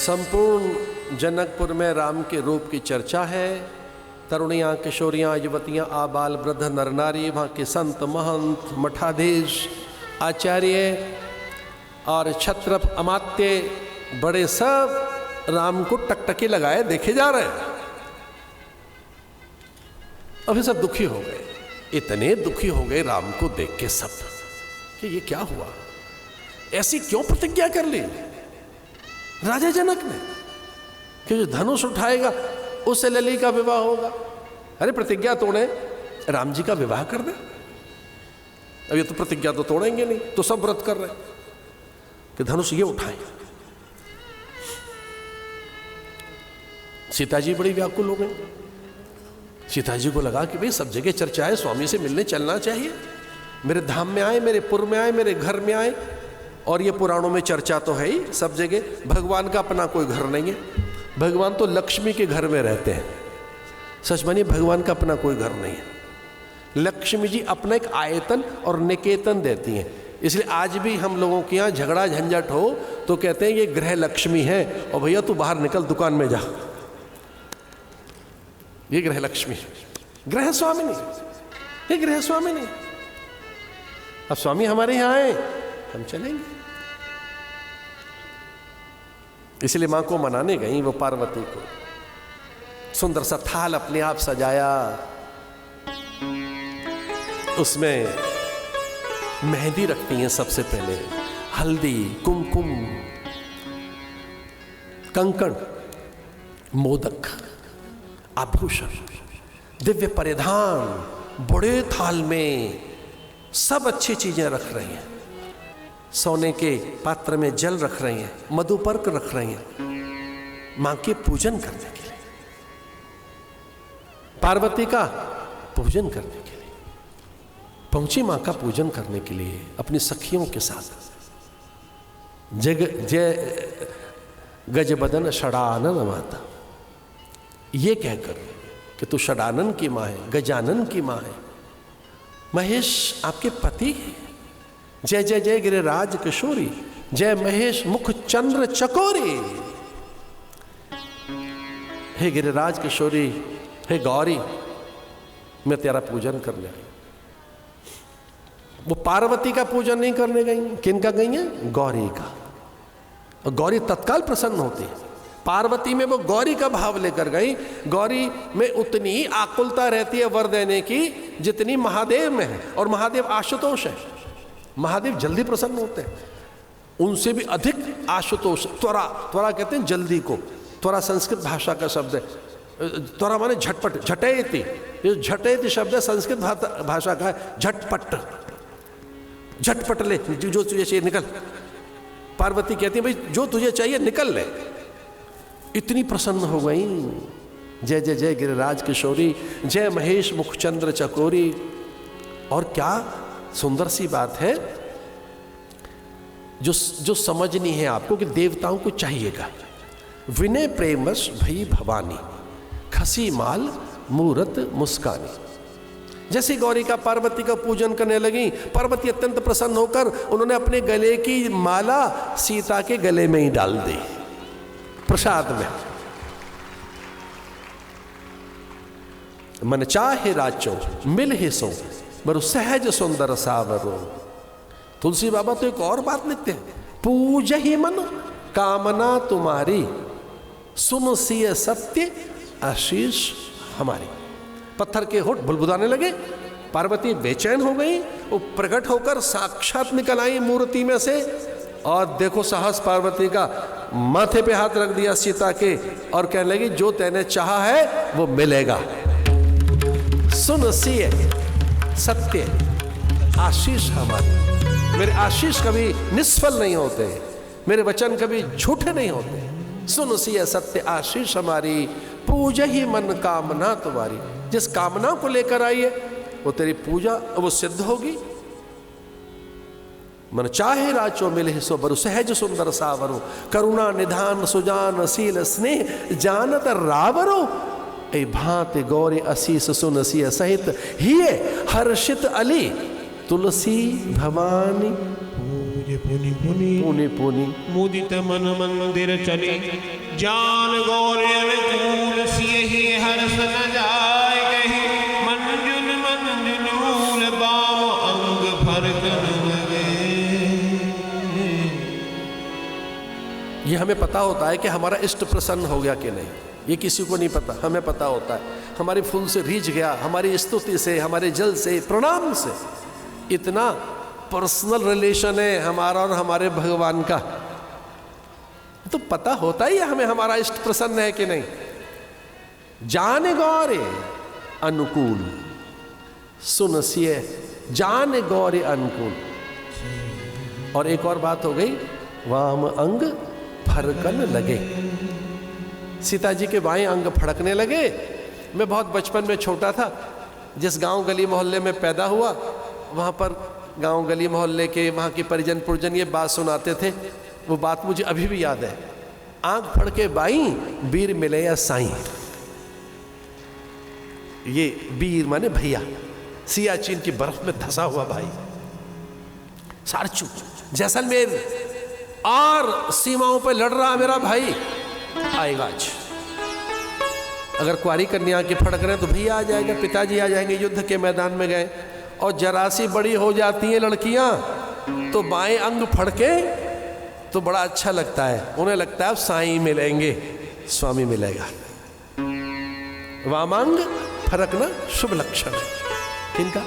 संपूर्ण जनकपुर में राम के रूप की चर्चा है। तरुणियाँ, किशोरियाँ, युवतियाँ, आबाल वृद्ध, नर नारी, वहाँ के संत महंत, मठाधीश, आचार्य और क्षत्रप, अमात्य, बड़े सब राम को टकटकी लगाए देखे जा रहे हैं। अभी सब दुखी हो गए, इतने दुखी हो गए राम को देख के सब कि ये क्या हुआ, ऐसी क्यों प्रतिज्ञा कर ली राजा जनक ने कि जो धनुष उठाएगा उससे लली का विवाह होगा। अरे प्रतिज्ञा तोड़े, राम जी का विवाह कर दे। अब ये तो प्रतिज्ञा तो तोड़ेंगे नहीं, तो सब व्रत कर रहे कि धनुष ये उठाए। सीता जी बड़ी व्याकुल हो गई। सीता जी को लगा कि भाई सब जगह चर्चा है, स्वामी से मिलने चलना चाहिए, मेरे धाम में आए, मेरे पुर में आए, मेरे घर में आए। और ये पुराणों में चर्चा तो है ही सब जगह, भगवान का अपना कोई घर नहीं है, भगवान तो लक्ष्मी के घर में रहते हैं। सच मानिए, भगवान का अपना कोई घर नहीं है। लक्ष्मी जी अपना एक आयतन और निकेतन देती हैं। इसलिए आज भी हम लोगों के यहाँ झगड़ा झंझट हो तो कहते हैं ये गृह लक्ष्मी है, और भैया तू बाहर निकल, दुकान में जा, ये गृह लक्ष्मी, गृह स्वामी नहीं, ये गृह स्वामी नहीं। अब स्वामी हमारे यहाँ आए, हम चलेंगे। इसलिए मां को मनाने गई वो पार्वती को, सुंदर सा थाल अपने आप सजाया, उसमें मेहंदी रखती हैं सबसे पहले, हल्दी, कुमकुम, कंकण, मोदक, आभूषण, दिव्य परिधान, बड़े थाल में सब अच्छी चीजें रख रही हैं। सोने के पात्र में जल रख रही हैं, मधुपर्क रख रही हैं, मां के पूजन करने के लिए, पार्वती का पूजन करने के लिए पहुंची। मां का पूजन करने के लिए अपनी सखियों के साथ जय गजबदन षडानन माता, ये कहकर कि तू षडानन की मां है, गजानन की मां है, महेश आपके पति है। जय जय जय गिरिराज किशोरी, जय महेश मुख चंद्र चकोरी। हे गिरिराज किशोरी, हे गौरी, मैं तेरा पूजन करने आई। वो पार्वती का पूजन नहीं करने गई, किनका गई है? गौरी का। और गौरी तत्काल प्रसन्न होती है। पार्वती में वो गौरी का भाव लेकर गई। गौरी में उतनी ही आकुलता रहती है वर देने की जितनी महादेव में है, और महादेव आशुतोष है। महादेव जल्दी प्रसन्न होते हैं, उनसे भी अधिक आशुतोष। त्वरा, त्वरा कहते हैं जल्दी को, त्वरा संस्कृत भाषा का शब्द है। त्वरा माने झटपट, झटेति, ये झटेति शब्द है संस्कृत भाषा का है, झटपट, झटपट ले, जो तुझे चाहिए निकल। पार्वती कहती है भाई जो तुझे चाहिए निकल ले। इतनी प्रसन्न हो गई। जय जय जय गिरिराज किशोरी, जय महेश मुखचंद्र चकोरी। और क्या सुंदर सी बात है जो समझनी है आपको कि देवताओं को चाहिएगा। विनय प्रेमस भई भवानी, खसी माल मूरत मुस्कानी। जैसे गौरी का पार्वती का पूजन करने लगी, पार्वती अत्यंत प्रसन्न होकर उन्होंने अपने गले की माला सीता के गले में ही डाल दी, प्रसाद में। मन चाहे राचो मिल ही सो, बरु सहज सुंदर सावरो। तुलसी बाबा तो एक और बात लिखते हैं, पूज ही मन कामना तुम्हारी, सुन सिय सत्य आशीष हमारी। पत्थर के होठ बुलबुलाने लगे, पार्वती बेचैन हो गई। वो प्रकट होकर साक्षात निकल आई मूर्ति में से, और देखो साहस पार्वती का, माथे पे हाथ रख दिया सीता के, और कहने लगी जो तैने चाहा है वो मिलेगा। सुन सिय सत्य आशीष हमारी। मेरे आशीष कभी निष्फल नहीं होते, मेरे वचन कभी झूठे नहीं होते। सुन सिय सत्य आशीष हमारी, पूज ही मन कामना तुम्हारी। जिस कामना को लेकर आई है वो तेरी पूजा वो सिद्ध होगी। मन चाहे राचो मिले सो, बरु सहज सुंदर सावरो। करुणा निधान सुजान शील स्नेह जानत रावरो। ए भांति गौरी असीस सुन सिय सहित हिये हर्षित अली, तुलसी भवानी। ये पुनि पुनि पुनि पुनि मुदित मन मंदिर चले, जान गौर अनुकूल सियहि हर्ष न जाय कहि, मंजुल मंजुलूल बाम अंग फरकन लगे। ये हमें पता होता है कि हमारा इष्ट प्रसन्न हो गया कि नहीं, ये किसी को नहीं पता, हमें पता होता है। हमारी फूल से रीझ गया, हमारी स्तुति से, हमारे जल से, प्रणाम से। इतना पर्सनल रिलेशन है हमारा और हमारे भगवान का, तो पता होता ही है हमें हमारा इष्ट प्रसन्न है कि नहीं। जान गौरे अनुकूल सुनसिए, जान गौरे अनुकूल। और एक और बात हो गई, वाम अंग फरकन लगे, सीता जी के बाएं अंग फड़कने लगे। मैं बहुत बचपन में छोटा था, जिस गांव गली मोहल्ले में पैदा हुआ, वहाँ पर गांव गली मोहल्ले के वहाँ की परिजन पुरजन ये बात सुनाते थे। वो बात मुझे अभी भी याद है, आंख फड़ के बाई बीर मिले या साईं। ये बीर माने भैया, सियाचिन की बर्फ में धंसा हुआ भाई, सारचू जैसलमेर और सीमाओं पे लड़ रहा मेरा भाई आएगा आज। अगर कुंवारी कन्या के फड़क रहे हैं तो भैया आ जाएगा, पिताजी आ जाएंगे। युद्ध के मैदान में गए और जरा सी बड़ी हो जाती हैं लड़कियां तो बाएं अंग फड़के तो बड़ा अच्छा लगता है, उन्हें लगता है अब साईं मिलेंगे, स्वामी मिलेगा। वामांग फरकना शुभ लक्षण है किनका?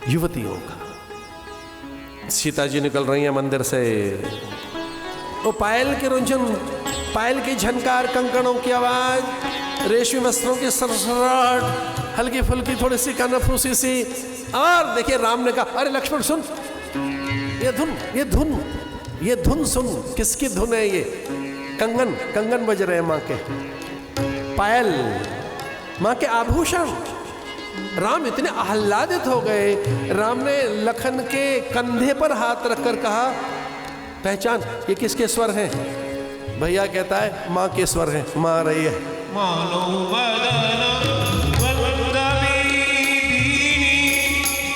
युवतियों का। सीता जी निकल रही हैं मंदिर से, वो पायल के रुंझुन, पायल की झनकार, कंकड़ों की आवाज, रेशमी वस्त्रों की सरसराहट, हल्की फुल्की थोड़ी सी कानाफूसी सी। और देखिए राम ने कहा, अरे लक्ष्मण सुन, ये धुन, ये धुन, ये धुन सुन। किसकी धुन है ये? कंगन, कंगन बज रहे हैं माँ के, पायल, माँ के आभूषण। राम इतने आह्लादित हो गए, राम ने लखन के कंधे पर हाथ रखकर कहा, पहचान ये किसके स्वर हैं? भैया कहता है माँ के स्वर हैं, माँ आ रही है। मानो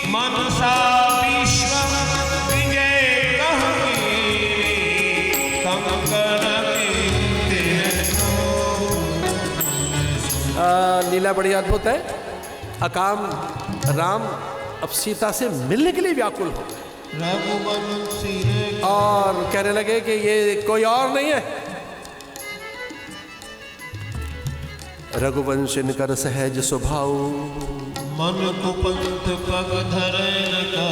मनसा विश्व विजय लीला बड़ी अद्भुत है। अकाम राम अब सीता से मिलने के लिए व्याकुल हो और कहने लगे कि ये कोई और नहीं है, रघुवंश कर सहज स्वभाव, मन को पंथ पग धरे का।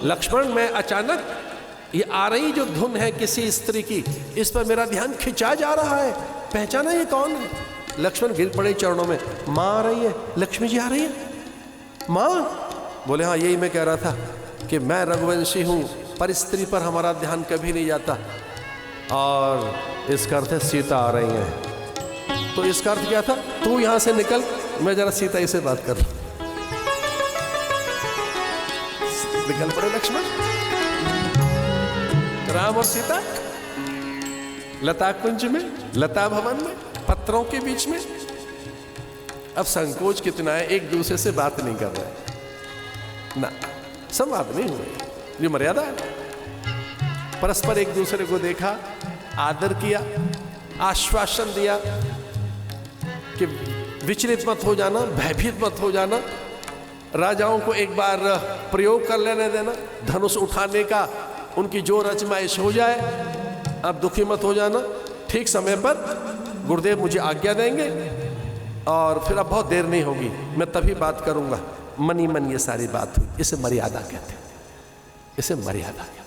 लक्ष्मण मैं अचानक ये आ रही जो धुन है किसी स्त्री की, इस पर मेरा ध्यान खिंचा जा रहा है। पहचाना ये कौन है? लक्ष्मण गिर पड़े चरणों में, माँ आ रही है, लक्ष्मी जी आ रही है। माँ बोले हाँ यही मैं कह रहा था कि मैं रघुवंशी हूँ, पर स्त्री पर हमारा ध्यान कभी नहीं जाता। और इसका अर्थ है सीता आ रही है। तो इसका अर्थ क्या था? तू यहां से निकल, मैं जरा सीता ही से बात कर लूं। निकल पड़े लक्ष्मण, राम और सीता लता कुंज में, लता भवन में, पत्रों के बीच में। अब संकोच कितना है, एक दूसरे से बात नहीं कर रहे ना, संवाद नहीं हुए, ये मर्यादा है। परस्पर एक दूसरे को देखा, आदर किया, आश्वासन दिया कि विचलित मत हो जाना, भयभीत मत हो जाना। राजाओं को एक बार प्रयोग कर लेने देना, धनुष उठाने का उनकी जो आजमाइश हो जाए, अब दुखी मत हो जाना। ठीक समय पर गुरुदेव मुझे आज्ञा देंगे और फिर अब बहुत देर नहीं होगी, मैं तभी बात करूंगा। मनी मन ये सारी बात हुई। इसे मर्यादा कहते हैं, इसे मर्यादा कहते हैं।